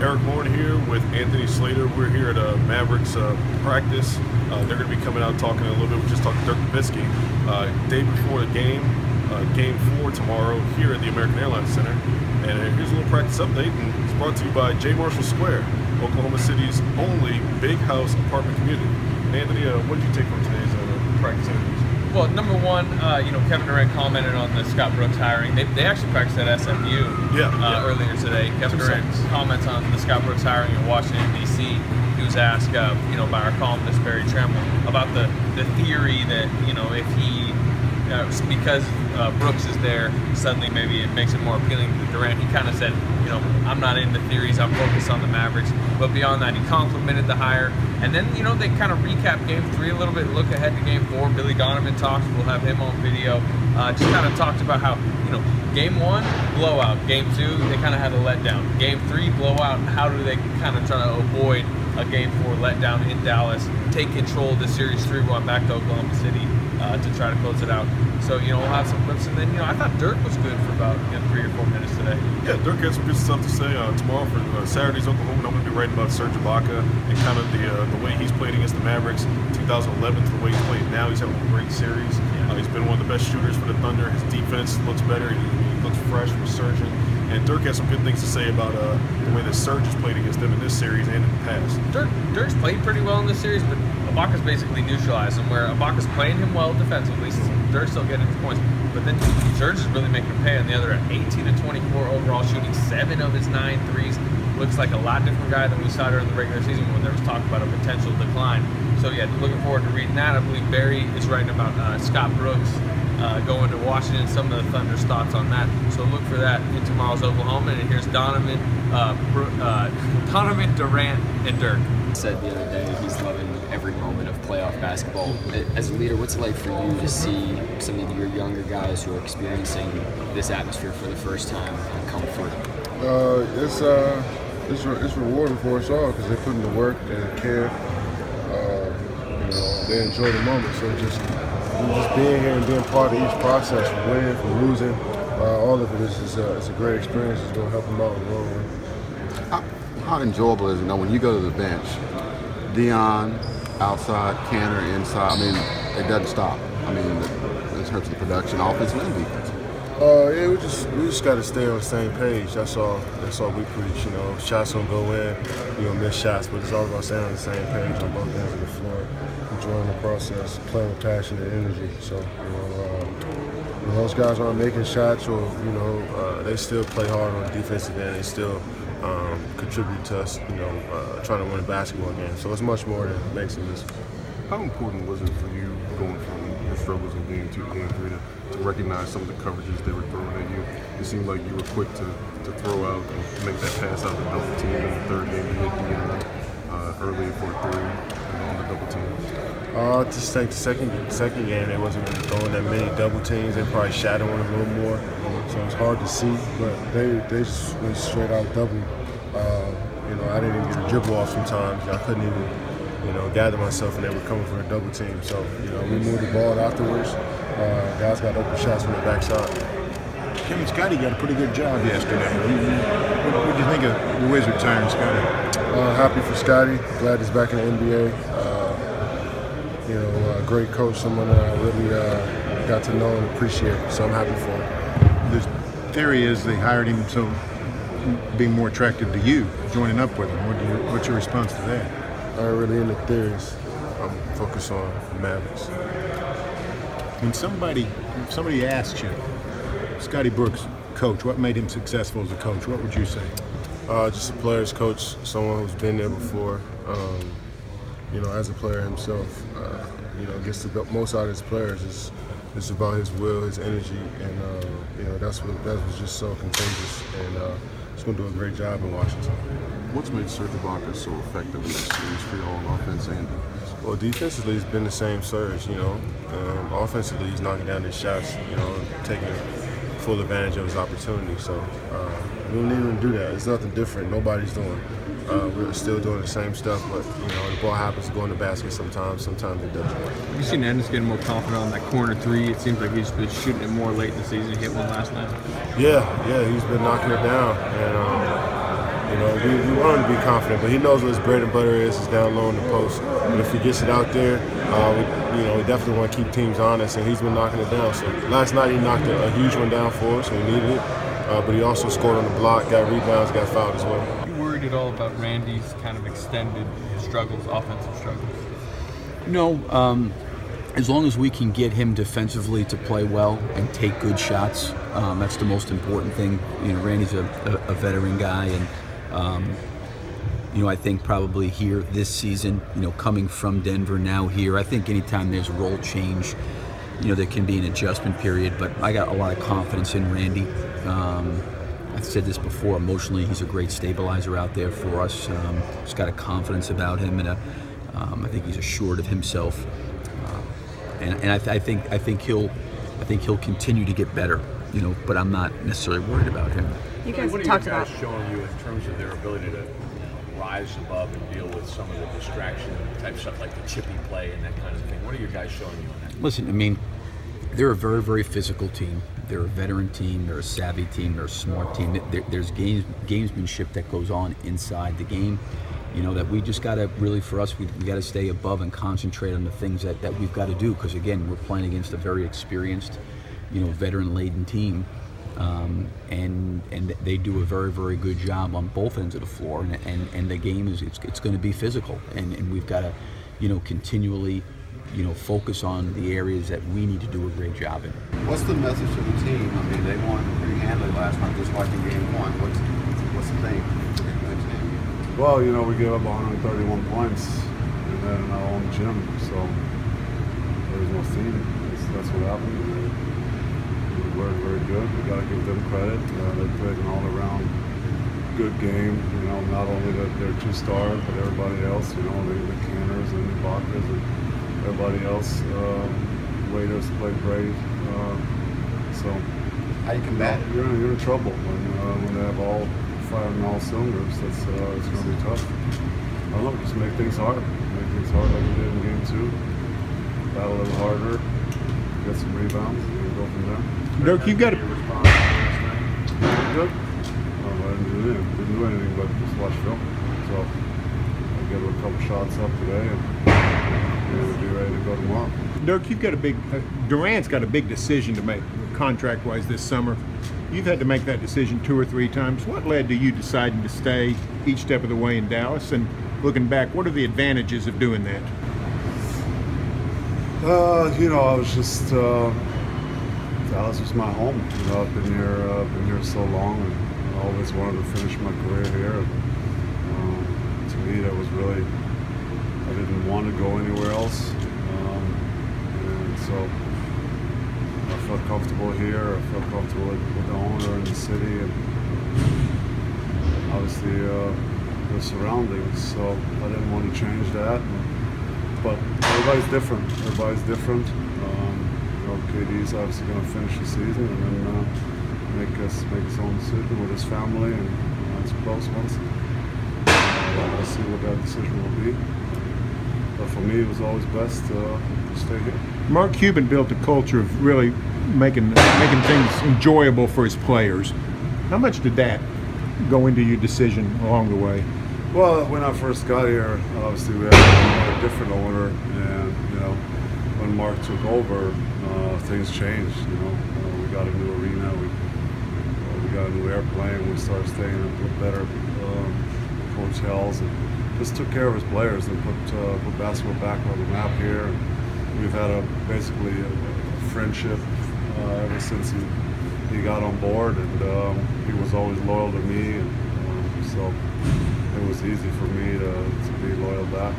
Eric Moore here with Anthony Slater. We're here at Mavericks practice. They're going to be coming out talking a little bit. We just talked to Dirk Nowitski. Day before the game, Game 4 tomorrow here at the American Airlines Center. And here's a little practice update, and it's brought to you by J. Marshall Square, Oklahoma City's only big house apartment community. Anthony, what did you take from today's practice interviews? Well, number one, Kevin Durant commented on the Scott Brooks hiring. They actually practiced at SMU earlier today. Kevin Durant comments on the Scott Brooks hiring in Washington, D.C. He was asked, by our columnist Barry Tremble about the theory that, if he, because Brooks is there, suddenly maybe it makes it more appealing to Durant. He kind of said, I'm not into theories, I'm focused on the Mavericks. But beyond that, he complimented the hire. And then, they kind of recap Game 3 a little bit, look ahead to Game 4. Billy Donovan talks, we'll have him on video. Just kind of talked about how, Game 1, blowout. Game 2, they kind of had a letdown. Game 3, blowout. How do they kind of try to avoid a Game 4 letdown in Dallas, take control of the series 3-1 back to Oklahoma City to try to close it out. So, we'll have some clips. And then, I thought Dirk was good for about 3 or 4 minutes today. Yeah, Dirk had some good stuff to say. Tomorrow for Saturday's Oklahoma, I'm going to be writing about Serge Ibaka and kind of the way he's played against the Mavericks in 2011 to the way he's played now. He's having a great series. He's been one of the best shooters for the Thunder. His defense looks better. He looks fresh, resurgent. And Dirk has some good things to say about the way that Serge has played against them in this series and in the past. Dirk's played pretty well in this series, but Ibaka's basically neutralized him, where Ibaka's playing him well defensively. Dirk's still getting his points, but then Serge is really making him pay on the other end. 18 of 24 overall shooting, 7 of his 9 threes. Looks like a lot different guy than we saw during the regular season when there was talk about a potential decline. So yeah, looking forward to reading that. I believe Barry is writing about Scott Brooks going to Washington, some of the Thunder's thoughts on that. So look for that in tomorrow's Oklahoma. And here's Donovan, Durant, and Dirk. Said the other day he's loving every moment of playoff basketball. As a leader, what's it like for you to see some of your younger guys who are experiencing this atmosphere for the first time and come through? It's rewarding for us all because they put in the work, they care, they enjoy the moment. So just being here and being part of each process, from winning, from losing, all of it is a great experience. It's going to help them out in the long run. How enjoyable is it, when you go to the bench, Dion outside, Canner inside, it doesn't stop. In terms of the production, offense and defense. Yeah, we just got to stay on the same page. That's all we preach. Shots don't go in, miss shots, but it's all about staying on the same page on both ends of the floor, enjoying the process, playing with passion and energy. So, those guys aren't making shots, or they still play hard on the defensive end. They still contribute to us, trying to win a basketball game. So it's much more than makes it this. How important was it for you going from your struggles in Game 2 to Game 3 to recognize some of the coverages they were throwing at you? It seemed like you were quick to throw out and make that pass out the double team in the third game. You hit Dion early for a 3 on the double team. I just think the second game they wasn't really throwing that many double teams. They probably shadowing a little more, so it's hard to see. But they just went straight out double. I didn't even get a dribble off sometimes. I couldn't even gather myself, and they were coming for a double team. So we moved the ball afterwards. Guys got open shots from the backside. Kim and Scotty got a pretty good job yesterday. What did you think of the Wizards hiring Scotty? Happy for Scotty. Glad he's back in the NBA. Great coach, someone that I really got to know and appreciate. So I'm happy for him. The theory is they hired him so being more attractive to you, joining up with him. What's your response to that? I'm not really into theories. I'm focused on the Mavericks. When somebody asks you, Scotty Brooks, coach, what made him successful as a coach, what would you say? Just a player's coach, someone who's been there before. As a player himself, gets the most out of his players. It's about his will, his energy, and that was just so contagious. And he's going to do a great job in Washington. What's made Serge Ibaka so effective in this series for you all on offense and defense? Well, defensively, it's been the same Serge. Offensively, he's knocking down his shots. Taking full advantage of his opportunity. So we don't even do that. It's nothing different. Nobody's doing. We're still doing the same stuff, but the ball happens to go in the basket sometimes. Sometimes it doesn't. Have you seen Ennis getting more confident on that corner 3? It seems like he's been shooting it more late in the season. He hit one last night. Yeah, he's been knocking it down, and You know, we want him to be confident, but he knows what his bread and butter is down low in the post. But if he gets it out there, we definitely want to keep teams honest, and he's been knocking it down. So last night he knocked a huge one down for us, and we needed it. But he also scored on the block, got rebounds, got fouled as well. Are you worried at all about Randy's kind of extended struggles, offensive struggles? No. As long as we can get him defensively to play well and take good shots, that's the most important thing. You know, Randy's a veteran guy, and I think probably here this season, coming from Denver now here, I think anytime there's a role change, there can be an adjustment period. But I got a lot of confidence in Randy. I've said this before. Emotionally, he's a great stabilizer out there for us. Just got a confidence about him, and I think he's assured of himself. And I think he'll continue to get better, but I'm not necessarily worried about him. You guys what talked are you guys about showing you in terms of their ability to rise above and deal with some of the distraction type stuff like the chippy play and that kind of thing? What are you guys showing you on that? Listen, I mean, they're a very, very physical team. They're a veteran team. They're a savvy team. They're a smart team. There's gamesmanship that goes on inside the game. That we just got to really, for us, we got to stay above and concentrate on the things that we've got to do. Because again, we're playing against a very experienced, veteran-laden team, and they do a very, very good job on both ends of the floor. And the game it's going to be physical, and we've got to, continually, focus on the areas that we need to do a great job in. What's the message to the team? I mean, they won pretty handily last night, just like in game one. What's the thing? Well, we gave up 131 points and then in our own gym, so there was no theme. That's what happened. We were very good. We got to give them credit. They played an all-around good game. Not only their two stars, but everybody else. The Canners and the Bakers and everybody else. Waiters played great. So how you combat it? You're in trouble when they have all firing all cylinders. It's going to be tough. I don't know, just make things hard. Make things hard like we did in game 2. Battle a little harder, get some rebounds, and go from there. Dirk, you got to. Good. I didn't do anything but just watch film. So I'll get a couple shots up today and we'll be ready to go tomorrow. Dirk, you've got a big. Durant's got a big decision to make contract-wise this summer. You've had to make that decision 2 or 3 times. What led to you deciding to stay each step of the way in Dallas? And looking back, what are the advantages of doing that? I was just Dallas was my home. I've been here so long, and I always wanted to finish my career here. To me, that was really, I didn't want to go anywhere else, and so I felt comfortable here. I felt comfortable with the owner and the city, and obviously the surroundings. So I didn't want to change that. But everybody's different. KD's obviously going to finish the season and then make his own decision with his family and his close ones. We'll see what that decision will be. But for me, it was always best to stay here. Mark Cuban built a culture of really making things enjoyable for his players. How much did that go into your decision along the way? Well, when I first got here, obviously we had a different owner, and when Mark took over, things changed. We got a new arena, we got a new airplane, we started staying in better hotels, and just took care of his players and put basketball back on the map here. We've had basically a friendship ever since he got on board, and he was always loyal to me, and so it was easy for me to be loyal back.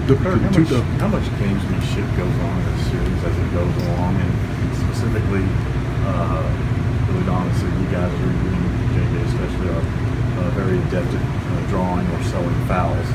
How much gamesmanship goes on in this series as it goes along, and specifically, really honestly, you guys are, JJ especially, are very adept at drawing or selling fouls.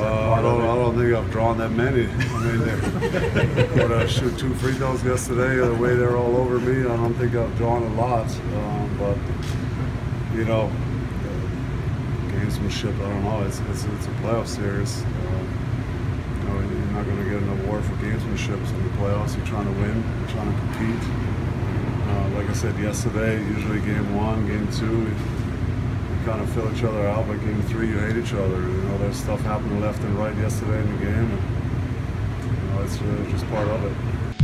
I don't think I've drawn that many. I mean, when I shoot 2 free throws yesterday, the way they're all over me, I don't think I've drawn a lot. But gamesmanship, I don't know. It's a playoff series. You're not going to get an award for gamesmanship in the playoffs. You're trying to win. You're trying to compete. Like I said yesterday, usually game 1, game 2, we kind of fill each other out. But game 3, you hate each other. You know, there's stuff happening left and right yesterday in the game. And, you know, it's just part of it.